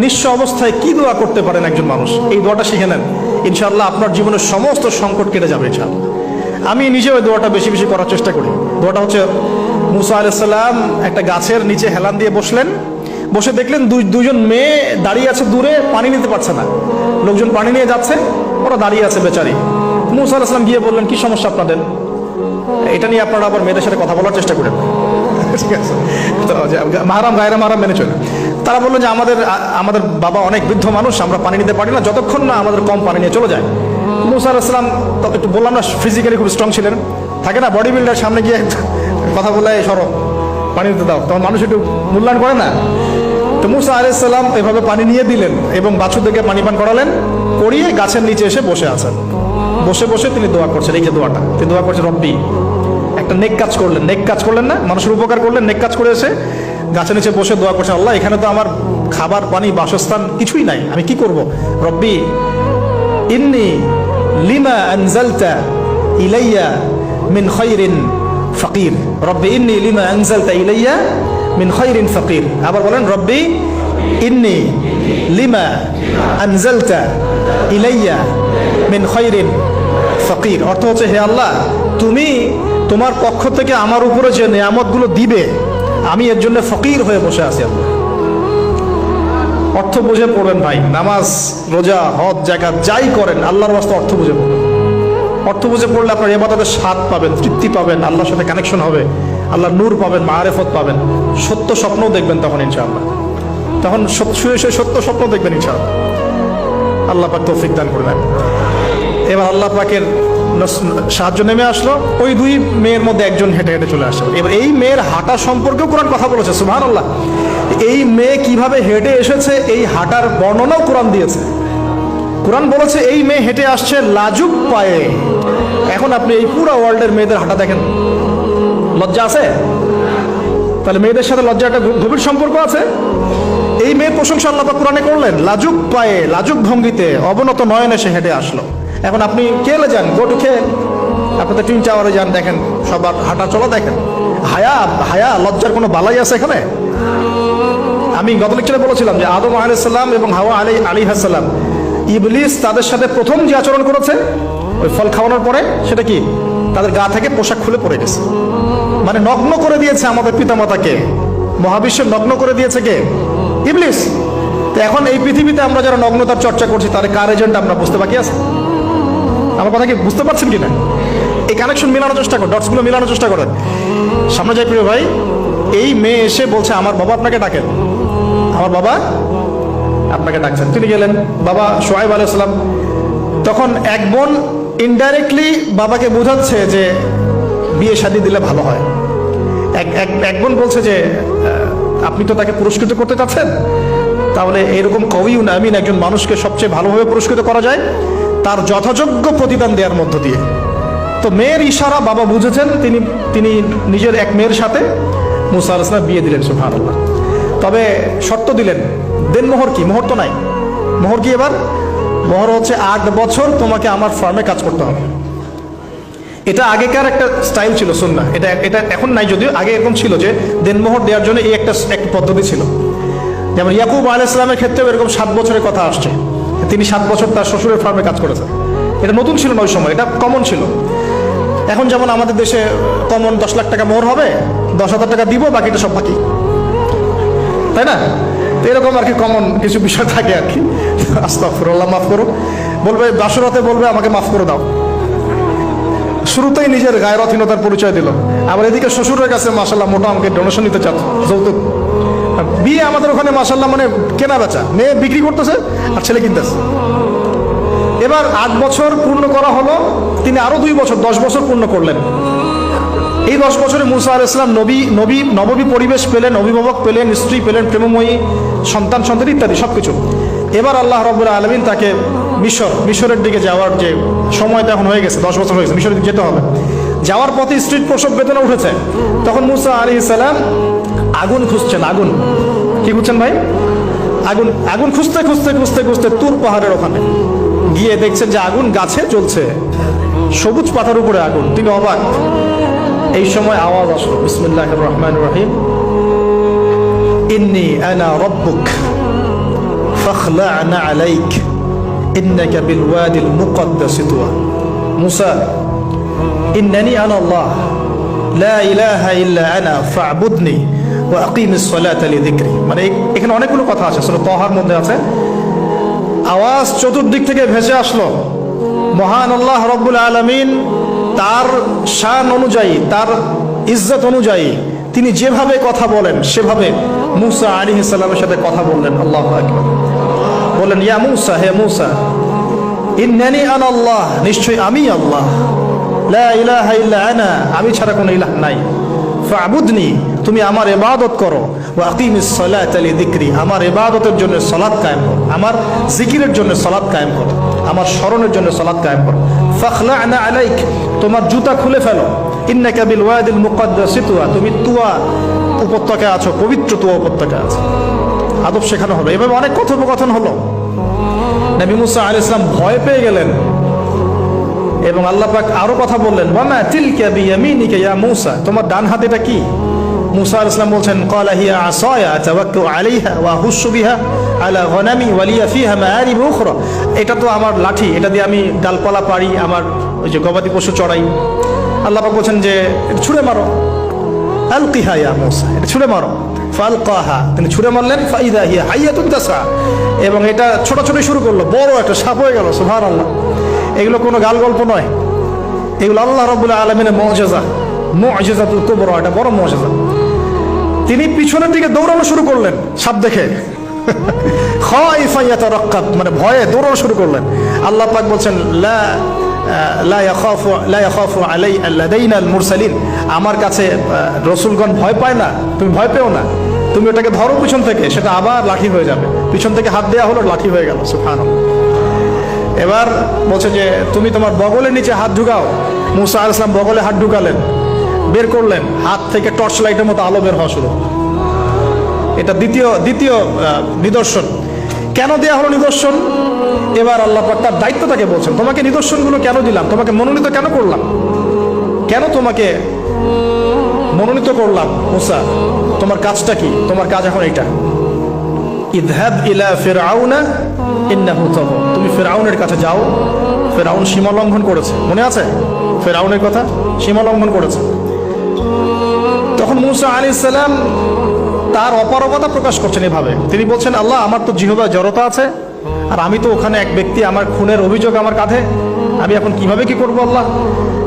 নিঃস্ব অবস্থায় কি দোয়া করতে পারেন একজন মানুষ, এই দোয়াটা শিখে নেন, ইনশাআল্লাহ আপনার জীবনের সমস্ত সংকট কেটে যাবে ইনশাআল্লাহ। আমি নিজেও ওই দোয়াটা বেশি বেশি করার চেষ্টা করি। দোয়াটা হচ্ছে, মুসা আলাইহিস সালাম একটা গাছের নিচে হেলান দিয়ে বসলেন, বসে দেখলেন দুইজন মেয়ে দাঁড়িয়ে আছে দূরে, পানি নিতে পারছে না, লোকজন পানি নিয়ে যাচ্ছে, ওরা দাঁড়িয়ে আছে বেচারি। মুসা আলাইহিস সালাম গিয়ে বললেন, কি সমস্যা আপনাদের? এটা নিয়ে আপনারা আবার মেয়েদের সাথে কথা বলার চেষ্টা করেন, ঠিক আছে? তো মাহারাম গায়রা মাহারাম মেনে চলে। তারা বললো যে আমাদের বাবা অনেক বৃদ্ধ মানুষ, আমরা পানি নিতে পারি না যতক্ষণ না আমাদের কম পানি নিয়ে চলে যায়। মুসা আলাইহিস সালাম একটু বললাম না, ফিজিক্যালি খুব স্ট্রং ছিলেন, থাকে না বডি বিল্ডার, সামনে গিয়ে কথা বলে সরো পানি দিতে দাও, তখন মানুষ একটু মূল্যায়ন করে না। তো মুসা আলাইহিস সালাম এভাবে পানি নিয়ে দিলেন এবং বাছুরদেরকে পানি পান করালেন, করিয়ে গাছের নিচে এসে বসে আছেন। বসে বসে তিনি দোয়া করছেন, এই যে দোয়াটা তিনি দোয়া করছেন, রব্বি, একটা নেক কাজ করলেন, নেক কাজ করলেন না, মানুষের উপকার করলেন, নেক কাজ করে এসে গাছের নিচে বসে দোয়া করছেন, আল্লাহ এখানে তো আমার খাবার পানি বাসস্থান কিছুই নাই, আমি কি করব? রব্বি ইন্নী লিমা আনজালতা ইলাইয়া মিন খায়রিন ফাকির, রব্বি ইন্নী লিমা আনজালতা ইলাইয়া মিন খায়রিন ফাকির। আবার বলেন, রব্বি ইন্নী লিমা আনজালতা ইলাইয়া মিন খায়রিন ফাকির। অর্থ হচ্ছে, হে আল্লাহ, তুমি তোমার পক্ষ থেকে আমার উপরে যে নিয়ামতগুলো দিবে, আমি এর জন্য ফকির হয়ে বসে আছি। আল্লাহ অর্থ বুঝে পড়বেন ভাই, নামাজ রোজা হজ জাকাত যাই করেন আল্লাহর ওয়াস্তে অর্থ বুঝে পড়বেন। অর্থ বুঝে পড়লে আপনার ইবাদতের স্বাদ পাবেন, তৃপ্তি পাবেন, আল্লাহর সাথে কানেকশন হবে, আল্লাহর নূর পাবেন, মাআরিফত পাবেন, সত্য স্বপ্ন দেখবেন তখন ইনশাআল্লাহ। তখন শুয়ে শুয়ে সত্য স্বপ্ন দেখবেন ইনশাআল্লাহ। আল্লাহ পাক তৌফিক দান করবেন। এবার আল্লাহ পাকের সাহায্য নেমে আসলো, ওই দুই মেয়ের মধ্যে একজন হেঁটে হেঁটে চলে আসলো। এবার এই মেয়ের হাঁটা সম্পর্কেও কোরআন কথা বলেছে, সুবহানাল্লাহ। এই মেয়ে কিভাবে হেঁটে এসেছে এই হাঁটার বর্ণনাও কোরআন দিয়েছে। কোরআন বলেছে এই মেয়ে হেঁটে আসছে লাজুক পায়ে। এখন আপনি এই পুরো ওয়ার্ল্ডের মেয়েদের হাঁটা দেখেন, লজ্জা আছে? তাহলে মেয়েদের সাথে লজ্জা একটা গভীর সম্পর্ক আছে। এই মেয়ের প্রশংসা আল্লাহ পাক কোরআনে করলেন, লাজুক পায়ে লাজুক ভঙ্গিতে অবনত নয়নে সে হেঁটে আসলো। এখন আপনি কেলে যান, গো টু খেল, আপনি তো টুইন টাওয়ারে যান, দেখেন সবার হাঁটা চলা দেখেন। হায়া লজ্জার কোনো বালাই আছে এখানে? আমি গত লেকচারে বলেছিলাম যে আদম আলাইহিস সালাম এবং হাওয়া আলাইহিস সালাম, ইবলিস তাদের সাথে প্রথম যে আচরণ করেছে ওই ফল খাওয়ানোর পরে, সেটা কি? তাদের গা থেকে পোশাক খুলে পড়ে গেছে, মানে নগ্ন করে দিয়েছে আমাদের পিতামাতাকে, মহাবিশ্ব নগ্ন করে দিয়েছে কে? ইবলিস। তো এখন এই পৃথিবীতে আমরা যারা নগ্নতার চর্চা করছি, তার কার এজেন্ট আমরা বুঝতে বাকি আছে? আমার কথা কি বুঝতে পারছেন কিনা? এই কানেকশন মেলানোর চেষ্টা করেন, ডটসগুলো মেলানোর চেষ্টা করেন। সামনে যাই প্রিয় ভাই, এই মেয়ে এসে বলছে, আমার বাবা আপনাকে ডাকেন, আমার বাবা আপনাকে ডাকছেন। তিনি গেলেন, বাবা শুআয়ব আলাইহিস সালাম। তখন এক বোন ইনডাইরেক্টলি বাবাকে বোঝাচ্ছে যে বিয়ে শাদী দিলে ভালো হয়। এক বোন বলছে যে আপনি তো তাকে পুরস্কৃত করতে চাচ্ছেন, তাহলে এরকম কবিউন আমিন একজন মানুষকে সবচেয়ে ভালোভাবে পুরস্কৃত করা যায় তার যথাযোগ্য প্রতিদান দেওয়ার মধ্য দিয়ে। তো মেয়ের ইশারা বাবা বুঝেছেন, তিনি নিজের এক মেয়ের সাথে মুসা আলাইহিস সালাম বিয়ে দিলেন, সুবহানাল্লাহ। তবে শর্ত দিলেন, দেন মোহর কি? মোহর তো নাই। মোহর কি? এবার মোহর হচ্ছে 8 বছর তোমাকে আমার ফার্মে কাজ করতে হবে। এটা আগেকার একটা স্টাইল ছিল, সুন্নাহ। এটা এখন নাই, যদিও আগে এরকম ছিল যে দেনমোহর দেওয়ার জন্য এই একটা পদ্ধতি ছিল। যেমন ইয়াকুব আলাইহিস সালামের ক্ষেত্রেও এরকম 7 বছরের কথা আসছে, তিনি 7 বছর তার শ্বশুরের ফার্মে কাজ করেছেন। এটা নতুন ছিল না ওই সময়, এটা কমন ছিল। এখন যেমন আমাদের দেশে কমন 10 লাখ টাকা মোহর হবে, 10,000 টাকা দিব, বাকিটা সব বাকি, তাই না? তো এরকম আর কি কমন কিছু বিষয় থাকে আর কি। আস্তাগফিরুল্লাহ, মাফ করো। বলবে বাসরাতে, বলবে আমাকে মাফ করে দাও। শুরুতেই নিজের গায়রথহীনতার পরিচয় দিল। আবার এদিকে শ্বশুরের কাছে মাশাআল্লাহ মোটা অঙ্কের ডোনেশন নিতে চাচ্ছে, যৌতুক। বিয়ে আমাদের ওখানে মাশাআল্লাহ মানে কেনা বেচা, মেয়ে বিক্রি করতেছে আর ছেলে কিনতেছে। এবার 8 বছর পূর্ণ করা হলো, তিনি আরো 2 বছর 10 বছর পূর্ণ করলেন। এই 10 বছরে মুসা আলাইহিস সালাম নবী পরিবেশ পেলেন, অভিভাবক পেলেন, স্ত্রী পেলেন, প্রেমময়ী সন্তান ইত্যাদি সবকিছু। এবার আল্লাহ রাব্বুল আলামিন তাকে মিশরের দিকে যাওয়ার যে সময়টা এখন হয়ে গেছে, 10 বছর হয়ে গেছে, মিশরের দিকে যেতে হবে। যাওয়ার পথে স্ত্রীর প্রসব বেদনা উঠেছে। তখন মুসা আলাইহিস সালাম আগুন খুঁজছেন। আগুন কি খুঁজছেন ভাই? আগুন খুঁজতে তুর পাহাড়ের ওখানে গিয়ে দেখছেন যে আগুন গাছে জ্বলছে, সবুজ পাতার উপরে আগুন। তিনি অবাক। এই সময় আওয়াজ আসলো, বিসমিল্লাহির রহমানির রহিম, ইন্নী আনা রাব্বুক ফাখলা'না আলাইক ইন্নাকা বিল ওয়াদিল মুকদ্দাস তুয়া। মুসা, ইন্নানি আনা আল্লাহ লা ইলাহা ইল্লা আনা ফা'বুদনি ওয়া আকিমিস সালাতা লিযিকরি। মানে এখানে অনেকগুলো কথা আছে, সূরা তাহার মধ্যে আছে। আওয়াজ চতুর্দিক থেকে ভেসে আসলো, মহান আল্লাহ রব্বুল আলামিন তার শান অনুযায়ী, তার ইজ্জত অনুযায়ী তিনি যেভাবে কথা বলেন সেভাবে মুসা আলাইহিস সালামের সাথে কথা বললেন। আল্লাহু আকবার। বলেন, ইয়া মুসা, হে মুসা, ইন্নানি আনা আল্লাহ, নিশ্চয়ই আমি আল্লাহ, লা ইলাহা ইল্লা আনা, আমি ছাড়া কোনো ইলাহ নাই, ফা'বুদনি, তুমি আমার ইবাদত করো, ওয়া আকিমিস সালাতা লিযিকরি, আমার ইবাদতের জন্য সালাত কায়েম করো, আমার জিকিরের জন্য সালাত কায়েম করো, আমার স্মরণের জন্য সালাত কায়েম করো। ফাখলা'না আলাইক, তোমার জুতা খুলে ফেলো, ইন্নাকা বিল ওয়াদিল মুকদ্দাস তুয়া, তুমি তুয়া উপত্যকায় আছো, পবিত্র তুয়া উপত্যকায় আছো। আদব শেখানো হবে। এভাবে অনেক কথোপকথন হলো। নবী মুসা আলাইহিস সালাম ভয় পেয়ে গেলেন এবং আল্লাহ পাক আরো কথা বললেন, ওয়ামা তিলকা বিয়ামিনিকা ইয়া মুসা, তোমার ডান হাতে এটা কি? মুসা আলাইহিস সালাম বলছেন, ক্বালা হিয়া আসায়া আতাওয়াক্কাউ আলাইহা ওয়া আহুশু বিহা আলা গনামি ওয়া লিয়া ফিহা মাআরিব উখরা, এটা তো আমার লাঠি, এটা দিয়ে আমি ডালপালা পারি, আমার ওই যে গবাদি পশু চড়াই। আল্লাহ পাক বলছেন যে এটা ছুঁড়ে মারো, আলকিহা ইয়া মুসা, এটা ছুঁড়ে মারো। ফালকাহা, তিনি ছুঁড়ে মারলেন, ফাইদা হিয়া হাইয়াতুন তাসা, এবং এটা ছোটাছুটি শুরু করলো, বড় একটা সাপ হয়ে গেল। সুবহানাল্লাহ। এগুলো কোনো গাল গল্প নয়, এগুলো আল্লাহ রাব্বুল আলামিনের মুজিজা, মুজিজাতুল কুবরা, এটা বড় মুজিজা। তিনি পিছনের দিকে দৌড়ানো শুরু করলেন সাপ দেখে, খাইফা ইয়াতারাক্কাব, মানে ভয়ে দৌড়ানো শুরু করলেন। আল্লাহ পাক বলছেন, লা ইয়াখাফু লাদাইনাল মুরসালিন, আমার কাছে রসুলগণ ভয় পায় না, তুমি ভয় পেও না, তুমি ওটাকে ধরো পিছন থেকে, সেটা আবার লাঠি হয়ে যাবে। পিছন থেকে হাত দেওয়া হলো, লাঠি হয়ে গেল। সুবহানাল্লাহ। এবার বলছে যে তুমি তোমার বগলের নিচে হাত ঢুকাও। মুসা আলাইহিস সালাম বগলে হাত ঢুকালেন, বের করলেন, হাত থেকে টর্চ লাইটের মতো আলো বের হওয়া শুরু। এটা দ্বিতীয় নিদর্শন। কেন দেয়া হলো নিদর্শন? এবার আল্লাহ পাক তার দায়িত্বটাকে বলছেন, তোমাকে নিদর্শনগুলো কেন দিলাম, তোমাকে মনোনীত কেন করলাম, কেন তোমাকে মনোনীত করলাম মুসা, তোমার কাজটা কি? তোমার কাজ এখন এটা, ইযহাব ইলা ফিরআউনা ইন্নাহু তাগা, তুমি ফিরআউনের কাছে যাও, ফিরআউন সীমা লঙ্ঘন করেছে। মনে আছে ফিরআউনের কথা? সীমা লঙ্ঘন করেছে। তখন মুসা আলাইহিস সালাম তার অপারগতা প্রকাশ করছেন এভাবে। তিনি বলছেন, আল্লাহ, আমার তো জিহ্বায় জড়তা আছে, আর আমি তো ওখানে এক ব্যক্তি, আমার খুনের অভিযোগ আমার কাঁধে, আমি এখন কিভাবে কি করবো আল্লাহ?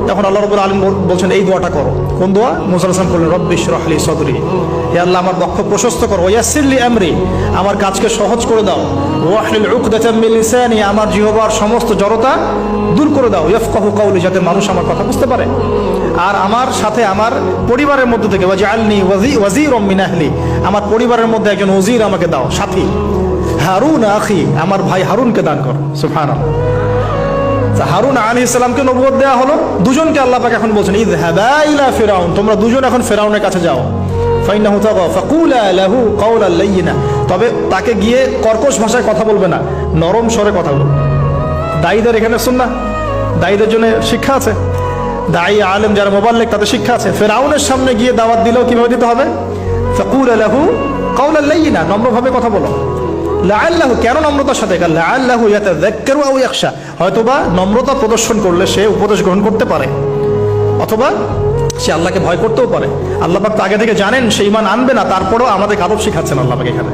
তখন আল্লাহ রাব্বুল আলামিন বলছেন, এই দোয়াটা করো। কোন দোয়া? মুসা আলাইহিস সালাম বললেন, রব্বি ইশরাহ লি সাদরি, হে আল্লাহ, আমার বক্ষ প্রশস্ত করো, ওয়াসসির লি আমরি, আমার কাজকে সহজ করে দাও, ওয়াহলিল উকদাতাম মিন লিসানি, আমার জিহ্বার সমস্ত জড়তা দূর করে দাও, ইয়াফকাহু কওলি, যাতে মানুষ আমার কথা বুঝতে পারে। আর আমার সাথে আমার পরিবারের মধ্যে থেকে ওয়াজআলনি ওয়াজিরাম মিন আহলি, আমার পরিবারের মধ্যে একজন ওজির আমাকে দাও, সাথী। হারুন আখি, আমার ভাই হারুনকে দান কর। সুবহানাল্লাহ। হারুন আলাইহিস সালামকে নবুয়ত দেওয়া হলো, দুজনকে আল্লাহ পাক এখন বলছেন, ইযহাবা ইলা ফিরআউন, তোমরা দুজন এখন ফিরআউনের কাছে যাও, ফাইন্নাহু তাগা ফাকুলা লাহু কাওলাল লাইয়িনা, তবে তাকে গিয়ে কর্কশ ভাষায় কথা বলবে না, নরম স্বরে কথা বলবে। দায়ীদের এখানে সুন্নাহ, দায়ীদের জন্য শিক্ষা আছে, দায়ী আলেম যারা মুবাল্লিগ তাদের শিক্ষা আছে। ফিরআউনের সামনে গিয়ে দাওয়াত দিলেও কিভাবে দিতে হবে? ফাকুলা লাহু কাওলাল লাইয়িনা, নম্রভাবে কথা বলো। লাআল্লাহু, কেন নম্রতার সাথে? লাআল্লাহু ইয়াতাযাক্কারু আও ইয়াখশা, হয়তোবা নম্রতা প্রদর্শন করলে সে উপদেশ গ্রহণ করতে পারে, অথবা সে আল্লাহকে ভয় করতেও পারে। আল্লাহ পাক আগে থেকে জানেন সে ঈমান আনবে না, তারপরেও আমাদের আদব শিখাচ্ছেন আল্লাহ পাক এখানে।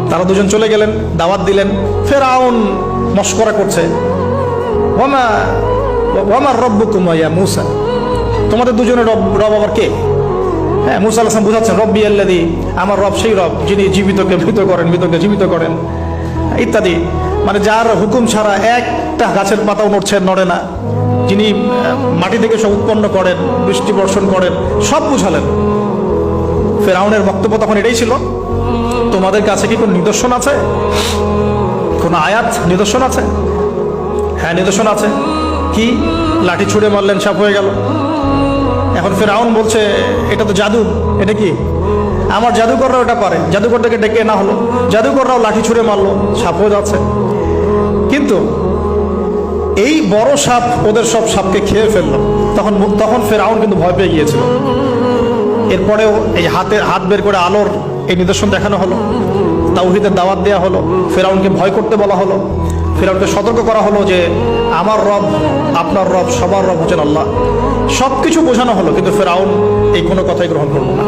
তারা দুজন চলে গেলেন, দাওয়াত দিলেন। ফিরআউন মশকরা করছে, ওয়ামা রব্বুকুম ইয়া মুসা, তোমাদের দুজনের রব আবার কে? হ্যাঁ, মুসা আলাইহিস সালাম বুঝাচ্ছেন, রব্বি আল্লাযী, আমার রব সেই রব যিনি জীবিতকে মৃত করেন, মৃতকে জীবিত করেন, ইত্যাদি। মানে যার হুকুম ছাড়া একটা গাছের পাতাও নড়ে না, যিনি মাটি থেকে সব উৎপন্ন করেন, বৃষ্টি বর্ষণ করেন, সব বুঝালেন। ফিরআউনের বক্তব্য তখন এটাই ছিল, তোমাদের কাছে কি কোনো নিদর্শন আছে, কোন আয়াত নিদর্শন আছে? হ্যাঁ, নিদর্শন আছে। কি? লাঠি ছুঁড়ে মারলেন, সাপ হয়ে গেল। এখন ফিরআউন বলছে, এটা তো জাদু, এটা কি? আমার জাদুকররাও এটা পারে, জাদুকরটাকে ডেকে না হলো, জাদুকররাও লাঠি ছুঁড়ে মারলো, সাপ হয়ে যাচ্ছে। কিন্তু এই বড় সাপ ওদের সব সাপকে খেয়ে ফেললো। তখন ফিরআউন কিন্তু ভয় পেয়ে গিয়েছিল। এরপরেও এই হাত বের করে আলোর এই নিদর্শন দেখানো হলো। তাওহীদের দাওয়াত দেওয়া হলো, ফেরাউনকে ভয় করতে বলা হলো, ফেরাউনকে সতর্ক করা হলো যে আমার রব, আপনার রব, সবার রব হচ্ছেন আল্লাহ। সবকিছু বোঝানো হলো, কিন্তু ফেরাউন এই কোনো কথাই গ্রহণ করলো না।